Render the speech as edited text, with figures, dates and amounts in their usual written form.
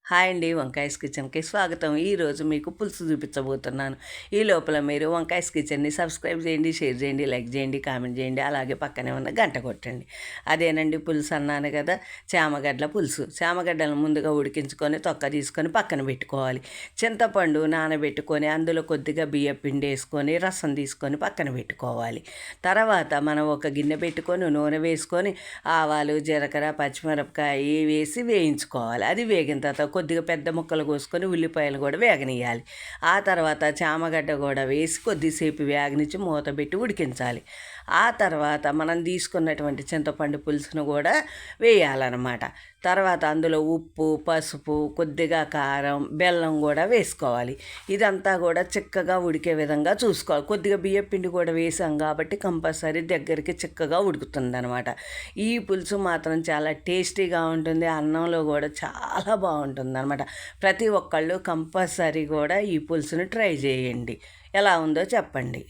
Hi అండి, వంకాయస్ కిచెన్కి స్వాగతం. ఈరోజు మీకు పులుసు చూపించబోతున్నాను. ఈ లోపల మీరు వంకాయస్ కిచెన్ని సబ్స్క్రైబ్ చేయండి, షేర్ చేయండి, లైక్ చేయండి, కామెంట్ చేయండి, అలాగే పక్కనే ఉన్న గంట కొట్టండి. అదేనండి పులుసు అన్నాను కదా, చామగడ్డల పులుసు. చామగడ్డలను ముందుగా ఉడికించుకొని తొక్క తీసుకొని పక్కన పెట్టుకోవాలి. చింతపండు నానబెట్టుకొని అందులో కొద్దిగా బియ్యం పిండి వేసుకొని రసం తీసుకొని పక్కన పెట్టుకోవాలి. తర్వాత మనం ఒక గిన్నె పెట్టుకొని నూనె వేసుకొని ఆవాలు, జీలకర్ర, పచ్చిమిరపకాయ వేసి వేయించుకోవాలి. అది వేగిన తర్వాత కొద్దిగా పెద్ద ముక్కలు కోసుకొని ఉల్లిపాయలు కూడా వేగనియాలి. ఆ తర్వాత చామగడ్డ కూడా వేసి కొద్దిసేపు వేగనిచ్చి మూత పెట్టి ఉడికించాలి. ఆ తర్వాత మనం తీసుకున్నటువంటి చింతపండు పులుసును కూడా వేయాలన్నమాట. తర్వాత అందులో ఉప్పు, పసుపు, కొద్దిగా కారం, బెల్లం కూడా వేసుకోవాలి. ఇదంతా కూడా చిక్కగా ఉడికే విధంగా చూసుకోవాలి. కొద్దిగా బియ్యం పిండి కూడా వేసాం కాబట్టి కంపల్సరీ దగ్గరికి చిక్కగా ఉడుకుతుంది అనమాట. ఈ పులుసు మాత్రం చాలా టేస్టీగా ఉంటుంది, అన్నంలో కూడా చాలా బాగుంటుంది అనమాట. ప్రతి ఒక్కళ్ళు కంపల్సరీ కూడా ఈ పులుసుని ట్రై చేయండి. ఎలా ఉందో చెప్పండి.